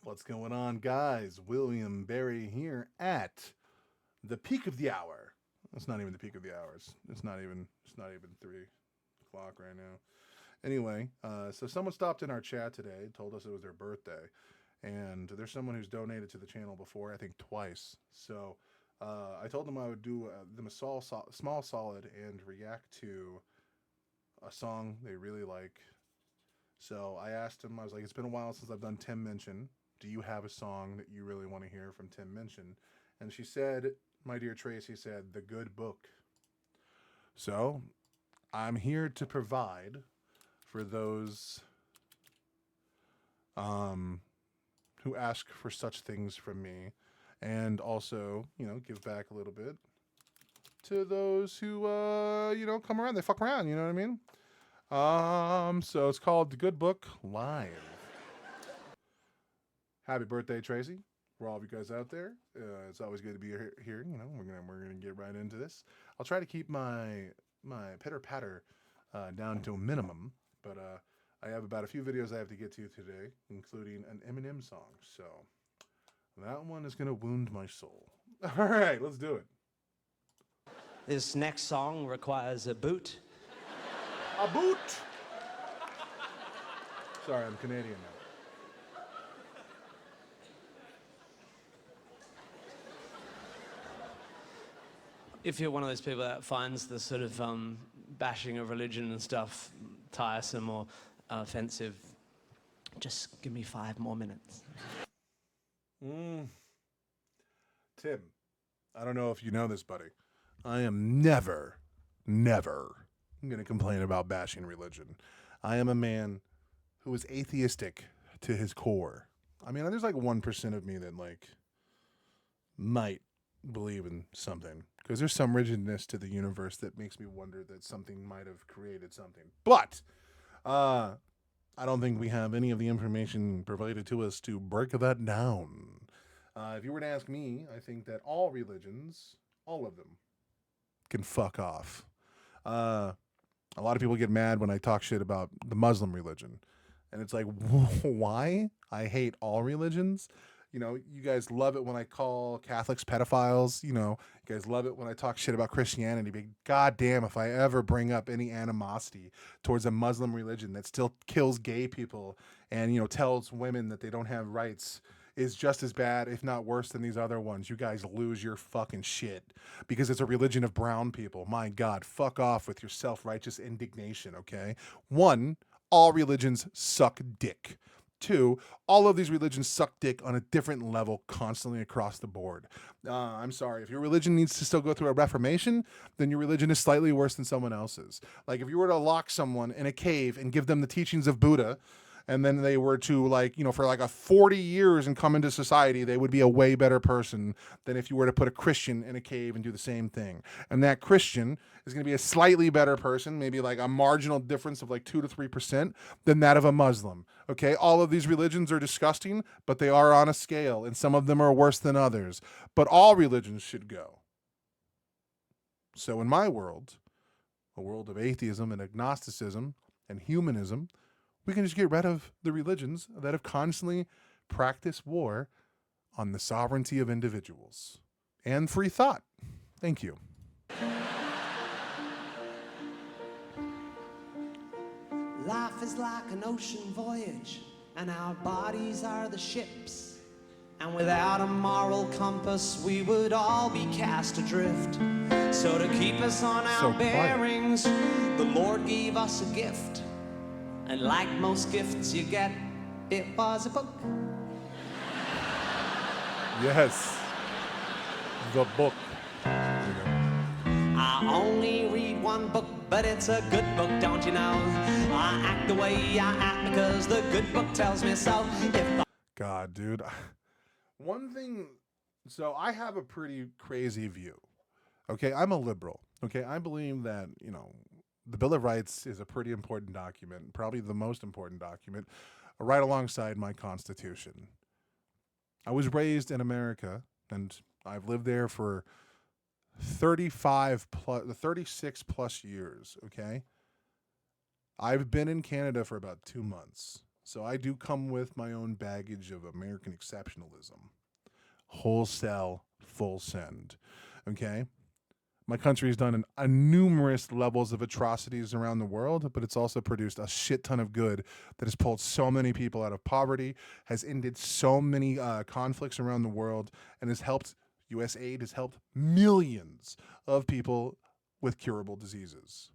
What's going on, guys? William Barry here at the peak of the hour. It's not even the peak of the hours. It's not even 3 o'clock right now. Anyway, so someone stopped in our chat today, told us it was their birthday, and there's someone who's donated to the channel before, I think twice. So I told them I would do them a small solid and react to a song they really like. So I asked him, I was like, it's been a while since I've done Tim Minchin. Do you have a song that you really want to hear from Tim Minchin? And she said, my dear Tracy said, The Good Book. So I'm here to provide for those um, who ask for such things from me, and also, give back a little bit to those who, come around. They fuck around, you know what I mean? So it's called The Good Book Live. Happy birthday, Tracy! For all of you guys out there, it's always good to be here. We're gonna get right into this. I'll try to keep my pitter patter down to a minimum, but I have about a few videos I have to get to today, including an Eminem song. So that one is gonna wound my soul. All right, let's do it. This next song requires a boot. A boot. Sorry, I'm Canadian now. If you're one of those people that finds the sort of bashing of religion and stuff tiresome or offensive, just give me 5 more minutes. Tim, I don't know if you know this, buddy. I am never going to complain about bashing religion. I am a man who is atheistic to his core. I mean, there's like 1% of me that might believe in something, because there's some rigidness to the universe that makes me wonder that something might have created something. But I don't think we have any of the information provided to us to break that down. If you were to ask me, I think that all religions, all of them, can fuck off. A lot of people get mad when I talk shit about the Muslim religion. And it's like, why? I hate all religions. You guys love it when I call Catholics pedophiles. You guys love it when I talk shit about Christianity. But goddamn, if I ever bring up any animosity towards a Muslim religion that still kills gay people and, tells women that they don't have rights, is just as bad, if not worse, than these other ones. You guys lose your fucking shit because it's a religion of brown people. My God, fuck off with your self-righteous indignation, okay? 1, all religions suck dick. 2, all of these religions suck dick on a different level constantly across the board. I'm sorry. If your religion needs to still go through a reformation, then your religion is slightly worse than someone else's. Like if you were to lock someone in a cave and give them the teachings of Buddha, and then they were to for a 40 years and come into society, they would be a way better person than if you were to put a Christian in a cave and do the same thing. And that Christian is going to be a slightly better person, maybe like a marginal difference of 2 to 3% than that of a Muslim. Okay, all of these religions are disgusting, but they are on a scale, and some of them are worse than others. But all religions should go. So in my world, a world of atheism and agnosticism and humanism, we can just get rid of the religions that have constantly practiced war on the sovereignty of individuals and free thought. Thank you. Life is like an ocean voyage, and our bodies are the ships. And without a moral compass, we would all be cast adrift. So to keep us on our bearings, the Lord gave us a gift. And like most gifts you get, it was a book. Yes. The book. I only read one book, but it's a good book, don't you know? I act the way I act because the good book tells me so. God, dude. One thing, so I have a pretty crazy view. Okay, I'm a liberal. Okay, I believe that, the Bill of Rights is a pretty important document, probably the most important document, right alongside my Constitution. I was raised in America, and I've lived there for 36 plus years, okay? I've been in Canada for about 2 months, So I do come with my own baggage of American exceptionalism. Wholesale, full send. Okay? My country has done a numerous levels of atrocities around the world, but it's also produced a shit ton of good that has pulled so many people out of poverty, has ended so many conflicts around the world, and has helped. U.S. aid has helped millions of people with curable diseases.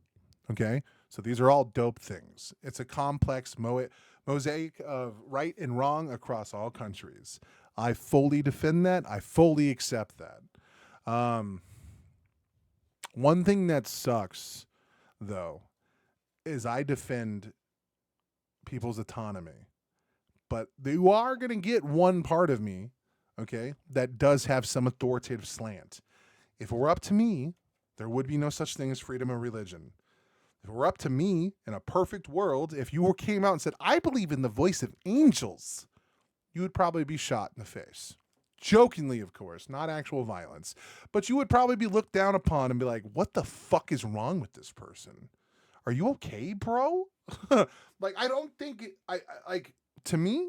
Okay, so these are all dope things. It's a complex mosaic of right and wrong across all countries. I fully defend that. I fully accept that. Um, One thing that sucks, though, is I defend people's autonomy, but you are going to get one part of me, okay, that does have some authoritative slant. If it were up to me, there would be no such thing as freedom of religion. If it were up to me in a perfect world, if you came out and said, I believe in the voice of angels, you would probably be shot in the face. Jokingly, of course, not actual violence. But you would probably be looked down upon and be like, what the fuck is wrong with this person? Are you okay, bro? Like, I don't think, like, to me,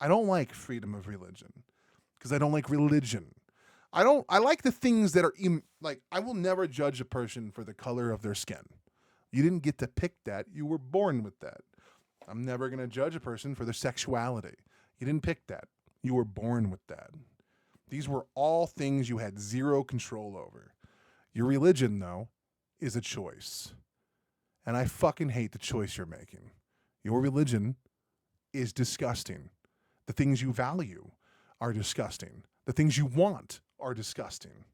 I don't like freedom of religion because I don't like religion. I like the things that are, like, I will never judge a person for the color of their skin. You didn't get to pick that. You were born with that. I'm never going to judge a person for their sexuality. You didn't pick that. You were born with that. These were all things you had zero control over. Your religion, though, is a choice. And I fucking hate the choice you're making. Your religion is disgusting. The things you value are disgusting. The things you want are disgusting.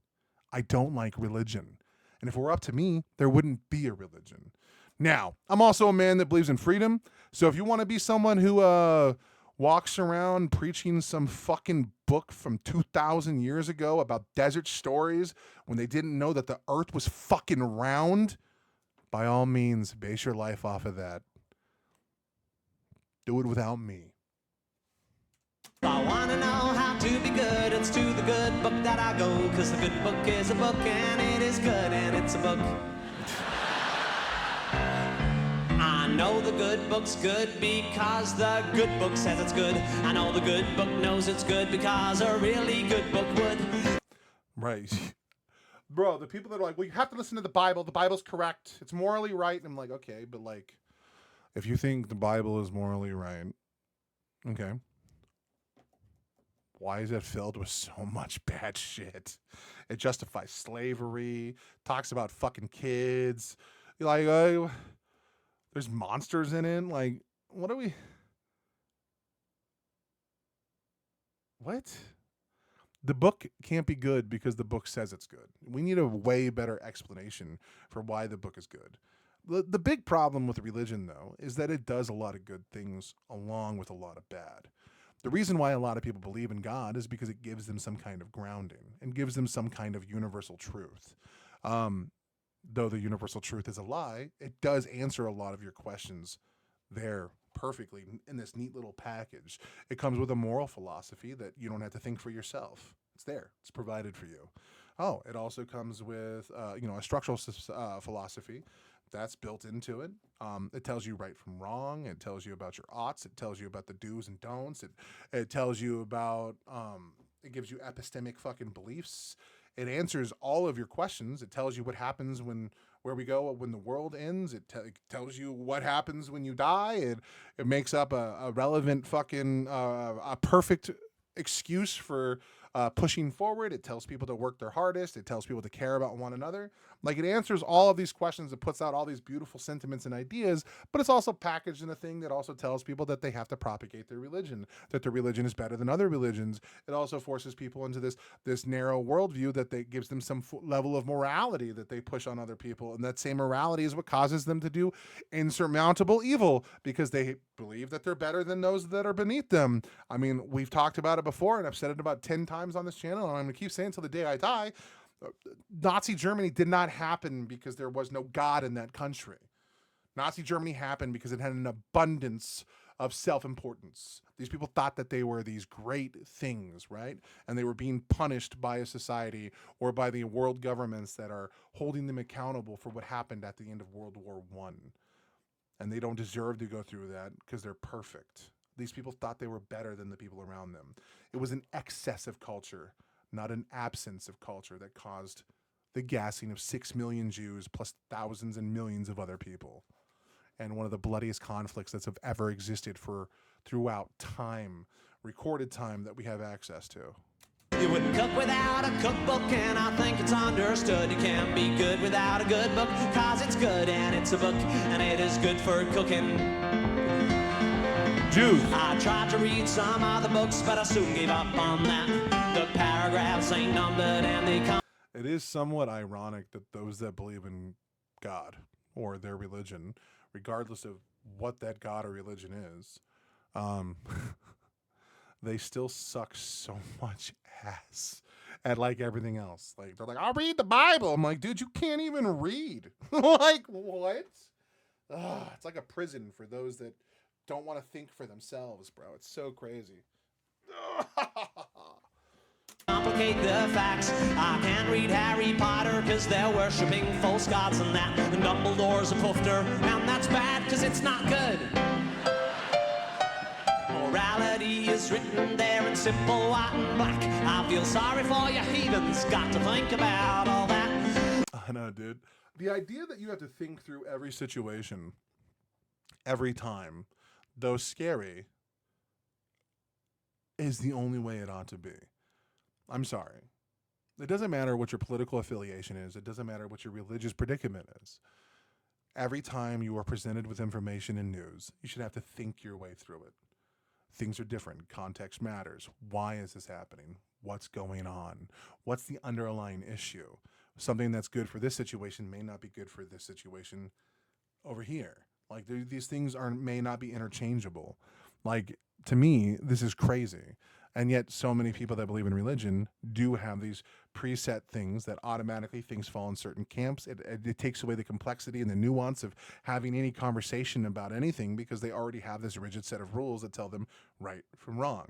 I don't like religion. And if it were up to me, there wouldn't be a religion. Now, I'm also a man that believes in freedom. So if you want to be someone who walks around preaching some fucking book from 2,000 years ago about desert stories when they didn't know that the earth was fucking round, by all means, base your life off of that. Do it without me. I wanna know how to be good, it's to the good book that I go, cause the good book is a book and it is good and it's a book. I know the good book's good because the good book says it's good. I know the good book knows it's good because a really good book would. Right. Bro, the people that are like, well, you have to listen to the Bible. The Bible's correct. It's morally right. And I'm like, okay, but like, if you think the Bible is morally right, okay, why is it filled with so much bad shit? It justifies slavery, talks about fucking kids. Like, there's monsters in it. Like, what are we? What? The book can't be good because the book says it's good. We need a way better explanation for why the book is good. The big problem with religion, though, is that it does a lot of good things along with a lot of bad. The reason why a lot of people believe in God is because it gives them some kind of grounding and gives them some kind of universal truth. Um, though the universal truth is a lie, it does answer a lot of your questions there perfectly in this neat little package. It comes with a moral philosophy that you don't have to think for yourself. It's there. It's provided for you. Oh, it also comes with a structural philosophy that's built into it. It tells you right from wrong. It tells you about your oughts. It tells you about the do's and don'ts. It tells you about it gives you epistemic fucking beliefs. It answers all of your questions. It tells you what happens when where we go when the world ends. It tells you what happens when you die. It makes up a relevant fucking a perfect excuse for pushing forward. It tells people to work their hardest. It tells people to care about one another. Like it answers all of these questions. It puts out all these beautiful sentiments and ideas, but it's also packaged in a thing that also tells people that they have to propagate their religion, that their religion is better than other religions. It also forces people into this narrow worldview that they gives them some level of morality that they push on other people, and that same morality is what causes them to do insurmountable evil because they believe that they're better than those that are beneath them. I mean, we've talked about it before, and I've said it about 10 times on this channel, and I'm going to keep saying until the day I die. Nazi Germany did not happen because there was no God in that country. Nazi Germany happened because it had an abundance of self-importance. These people thought that they were these great things, right? And they were being punished by a society or by the world governments that are holding them accountable for what happened at the end of World War I. and they don't deserve to go through that because they're perfect. These people thought they were better than the people around them. It was an excess of culture, not an absence of culture, that caused the gassing of 6 million Jews plus thousands and millions of other people. And one of the bloodiest conflicts that's have ever existed for throughout time, recorded time that we have access to. You wouldn't cook without a cookbook, and I think it's understood. You can't be good without a good book, cause it's good and it's a book, and it is good for cooking. Jews. I tried to read some other books, but I soon gave up on that. The paragraphs ain't numbered and they come. It is somewhat ironic that those that believe in God or their religion, regardless of what that God or religion is, they still suck so much ass at like everything else. Like they're like, I'll read the Bible. I'm like, dude, you can't even read. Like what? Ugh, it's like a prison for those that don't want to think for themselves, bro. It's so crazy. Complicate the facts. I can't read Harry Potter cause they're worshipping false gods and that. And Dumbledore's a poofter, and that's bad cause it's not good. Morality is written there in simple white and black. I feel sorry for you heathens, got to think about all that. I know, dude. The idea that you have to think through every situation, every time, though scary, is the only way it ought to be. I'm sorry. It doesn't matter what your political affiliation is. It doesn't matter what your religious predicament is. Every time you are presented with information and news, you should have to think your way through it. Things are different. Context matters. Why is this happening? What's going on? What's the underlying issue? Something that's good for this situation may not be good for this situation over here. Like these things may not be interchangeable. Like to me, this is crazy. And yet so many people that believe in religion do have these preset things that automatically things fall in certain camps. It takes away the complexity and the nuance of having any conversation about anything because they already have this rigid set of rules that tell them right from wrong.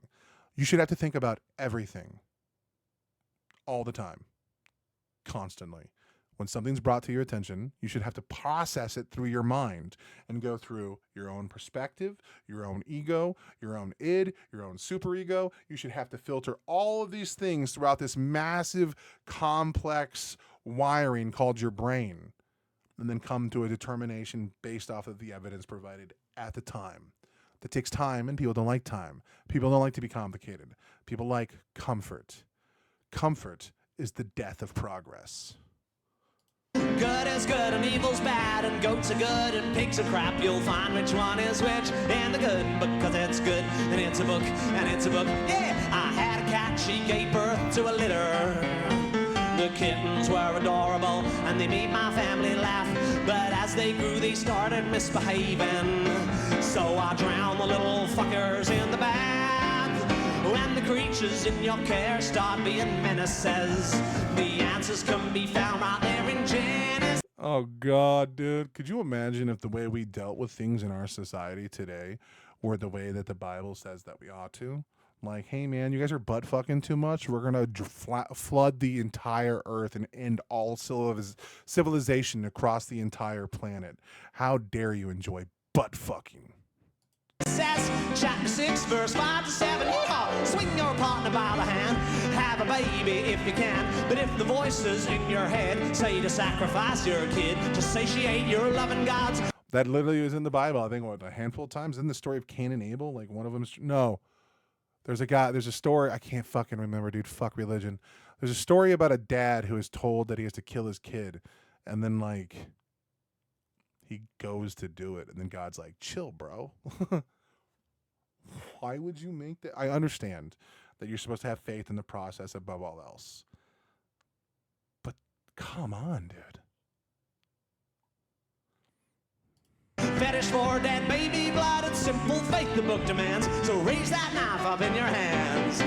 You should have to think about everything all the time, constantly. When something's brought to your attention, you should have to process it through your mind and go through your own perspective, your own ego, your own id, your own superego. You should have to filter all of these things throughout this massive, complex wiring called your brain, and then come to a determination based off of the evidence provided at the time. That takes time, and people don't like time. People don't like to be complicated. People like comfort. Comfort is the death of progress. Good is good and evil's bad, and goats are good and pigs are crap. You'll find which one is which in the good book, cause it's good and it's a book and it's a book. Yeah, I had a cat, she gave birth to a litter. The kittens were adorable and they made my family laugh, but as they grew they started misbehaving. So I drowned the little fuckers in the bath. When the creatures in your care start being menaces, the answers can be found right there in Genesis. Oh, God, dude. Could you imagine if the way we dealt with things in our society today were the way that the Bible says that we ought to? Like, hey, man, you guys are butt fucking too much. We're going to flood the entire earth and end all civilization across the entire planet. How dare you enjoy butt fucking? Says chapter 6 verse 5 to 7. Yeehaw! Swing your partner by the hand, have a baby if you can. But if the voices in your head say to sacrifice your kid to satiate your loving gods. That literally was in the Bible, I think, what, a handful of times. In the story of Cain and Abel, like one of them is no. There's a story, I can't fucking remember, dude. Fuck religion. There's a story about a dad who is told that he has to kill his kid, and then like he goes to do it, and then God's like, chill, bro. Why would you make that? I understand that you're supposed to have faith in the process above all else. But come on, dude. Fetish for dead baby blood, it's simple faith the book demands. So raise that knife up in your hands.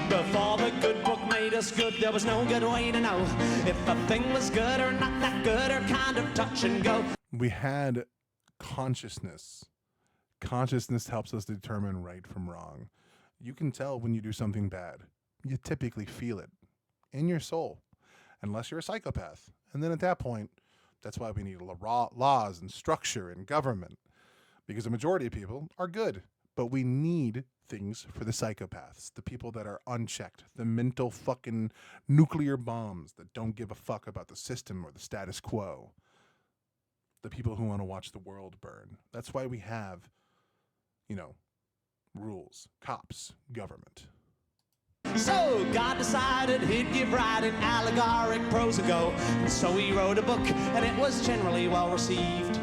Before the good book made us good, there was no good way to know if a thing was good or not that good, or kind of touch and go. We had consciousness. Consciousness helps us determine right from wrong. You can tell when you do something bad. You typically feel it in your soul, unless you're a psychopath. And then at that point, that's why we need laws and structure and government. because the majority of people are good. But we need things for the psychopaths, the people that are unchecked, the mental fucking nuclear bombs that don't give a fuck about the system or the status quo, the people who want to watch the world burn. That's why we have, rules, cops, government. So God decided he'd give writing allegoric prose a go. And so he wrote a book, and it was generally well received.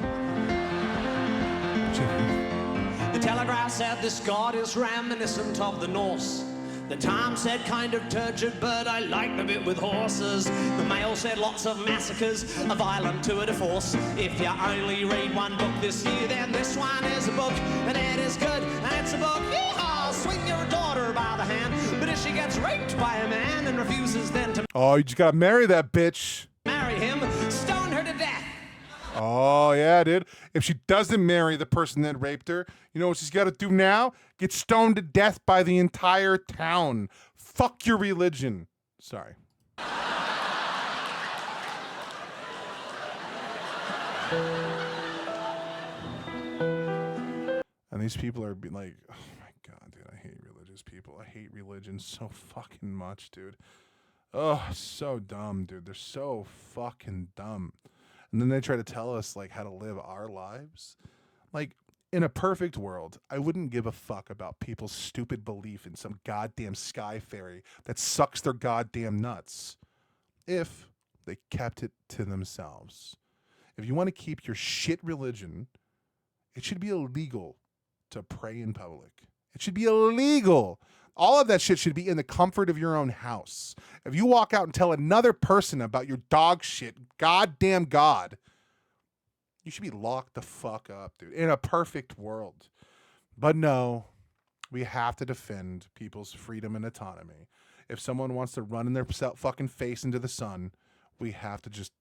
The Telegraph said this god is reminiscent of the Norse. The Times said kind of turgid, but I liked the bit with horses. The Mail said lots of massacres, a violent tour de force. If you only read one book this year, then this one is a book, and it is good, and it's a book. Yeehaw! Swing your daughter by the hand, but if she gets raped by a man and refuses then to Oh, you just gotta marry that bitch. marry him, stone her to death. Oh, yeah, dude. If she doesn't marry the person that raped her, you know what she's got to do now? Get stoned to death by the entire town. Fuck your religion. Sorry. And these people are like, oh my God, dude, I hate religious people. I hate religion so fucking much, dude. Oh, so dumb, dude. They're so fucking dumb. And then they try to tell us like how to live our lives. Like in a perfect world, I wouldn't give a fuck about people's stupid belief in some goddamn sky fairy that sucks their goddamn nuts if they kept it to themselves. If you want to keep your shit religion, it should be illegal to pray in public. It should be illegal. All of that shit should be in the comfort of your own house. If you walk out and tell another person about your dog shit, goddamn God, you should be locked the fuck up, dude, in a perfect world. But no, we have to defend people's freedom and autonomy. If someone wants to run in their fucking face into the sun, we have to just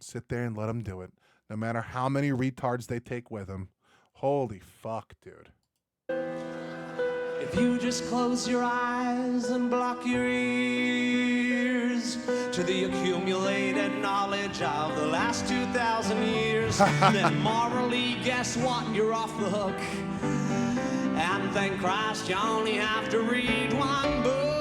sit there and let them do it, no matter how many retards they take with them. Holy fuck, dude. If you just close your eyes and block your ears to the accumulated knowledge of the last 2,000 years, then morally, guess what? You're off the hook. And thank Christ you only have to read one book.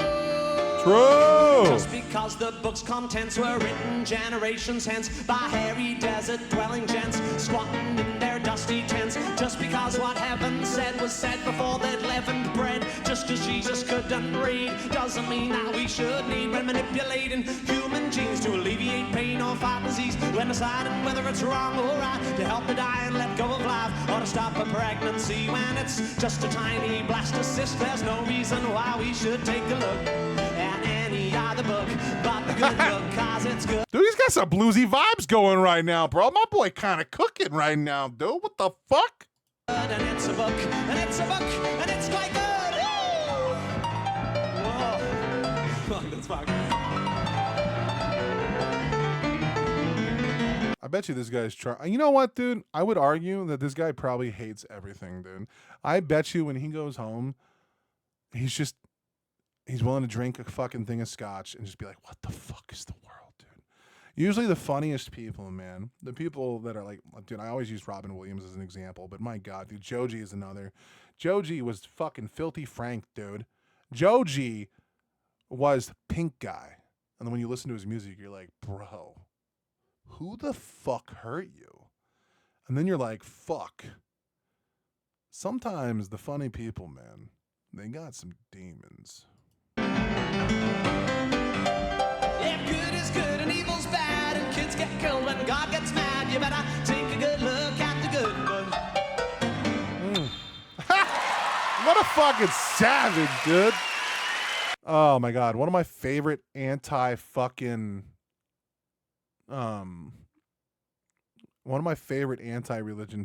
True. Just because the book's contents were written generations hence by hairy desert-dwelling gents squatting in their dusty tents. Just because what heaven said was said before they'd leavened bread. Just because Jesus couldn't read doesn't mean that we should need manipulating human genes to alleviate pain or fight disease. When deciding whether it's wrong or right to help the dying let go of life or to stop a pregnancy when it's just a tiny blastocyst, there's no reason why we should take a look at any other book but the good book, cause it's good. Dude, he's got some bluesy vibes going right now, bro. My boy kind of cooking right now, dude. What the fuck? And it's a book, and it's a book, and it's quite good. Woo! Whoa. That's fucking. I bet you this guy's trying. You know what, dude? I would argue that this guy probably hates everything, dude. I bet you when he goes home, he's willing to drink a fucking thing of scotch and just be like, what the fuck is the world, dude? Usually the funniest people, man, the people that are like, dude, I always use Robin Williams as an example, but my God, dude, Joji is another. Joji was fucking Filthy Frank, dude. Joji was Pink Guy. And then when you listen to his music, you're like, bro, who the fuck hurt you? And then you're like, fuck. Sometimes the funny people, man, they got some demons. If good is good and evil's bad and kids get killed when God gets mad, you better take a good look at the good book. What a fucking savage, dude. Oh my God. One of my favorite anti-religion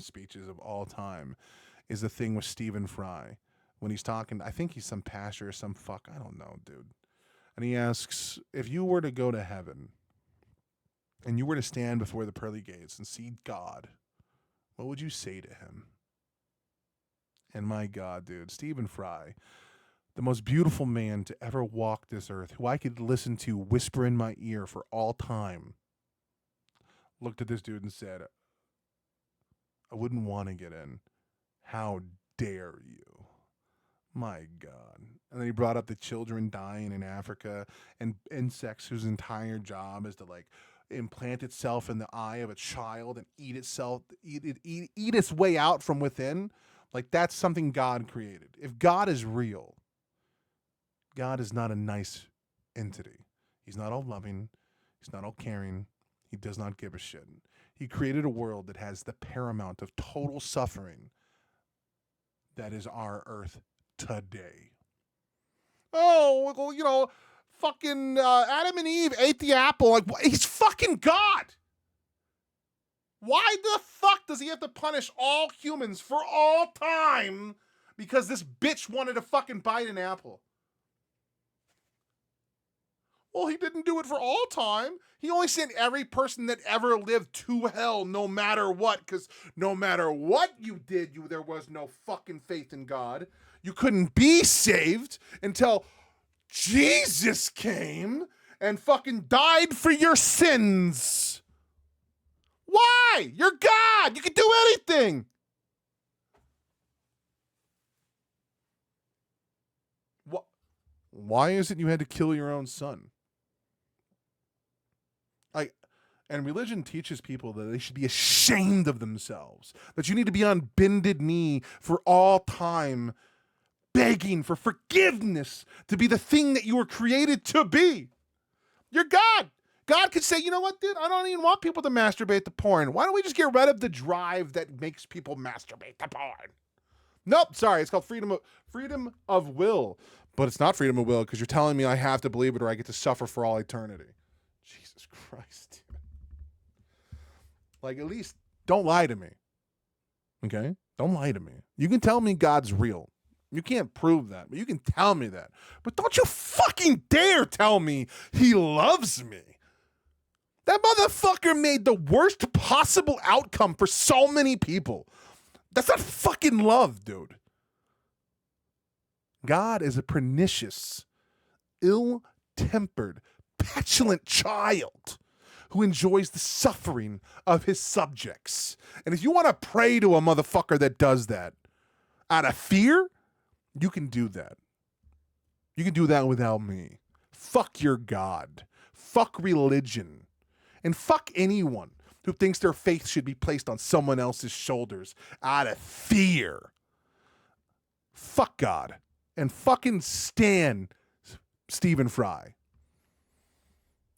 speeches of all time is the thing with Stephen Fry when he's talking. I think he's some pastor or some fuck. I don't know, dude. And he asks, if you were to go to heaven and you were to stand before the pearly gates and see God, what would you say to him? And my God, dude, Stephen Fry, the most beautiful man to ever walk this earth, who I could listen to whisper in my ear for all time, looked at this dude and said, I wouldn't want to get in. How dare you? My God. And then he brought up the children dying in Africa and insects whose entire job is to like implant itself in the eye of a child and eat itself, eat its way out from within. Like that's something God created. If God is real, God is not a nice entity. He's not all loving. He's not all caring. He does not give a shit. He created a world that has the paramount of total suffering that is our earth today. Oh, well, you know, fucking Adam and Eve ate the apple. Like, he's fucking God. Why the fuck does he have to punish all humans for all time because this bitch wanted to fucking bite an apple? Well, he didn't do it for all time. He only sent every person that ever lived to hell, no matter what, because no matter what you did, there was no fucking faith in God. You couldn't be saved until Jesus came and fucking died for your sins. Why? You're God. You can do anything. Why is it you had to kill your own son? And religion teaches people that they should be ashamed of themselves, that you need to be on bended knee for all time, begging for forgiveness to be the thing that you were created to be. You're God. God could say, you know what, dude? I don't even want people to masturbate to porn. Why don't we just get rid of the drive that makes people masturbate to porn? Nope, sorry. It's called freedom of will. But it's not freedom of will because you're telling me I have to believe it or I get to suffer for all eternity. Jesus Christ, dude. Like, at least don't lie to me. Okay? Don't lie to me. You can tell me God's real. You can't prove that, but you can tell me that. But don't you fucking dare tell me he loves me. That motherfucker made the worst possible outcome for so many people. That's not fucking love, dude. God is a pernicious, ill-tempered, petulant child who enjoys the suffering of his subjects. And if you want to pray to a motherfucker that does that out of fear, you can do that. You can do that without me. Fuck your God. Fuck religion. And fuck anyone who thinks their faith should be placed on someone else's shoulders out of fear. Fuck God. And fucking stan Stephen Fry.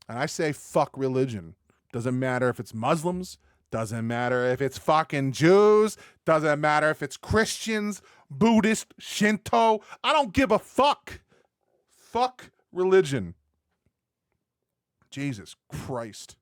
And I say fuck religion. Doesn't matter if it's Muslims. Doesn't matter if it's fucking Jews. Doesn't matter if it's Christians, Buddhist, Shinto. I don't give a fuck. Fuck religion. Jesus Christ.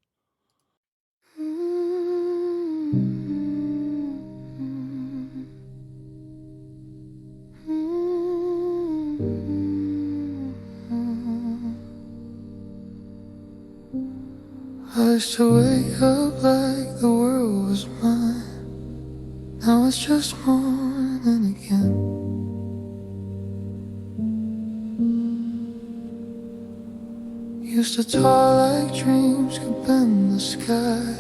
I used to wake up like the world was mine. Now it's just morning again. Used to talk like dreams could bend the sky.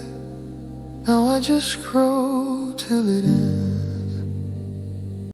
Now I just grow till it ends.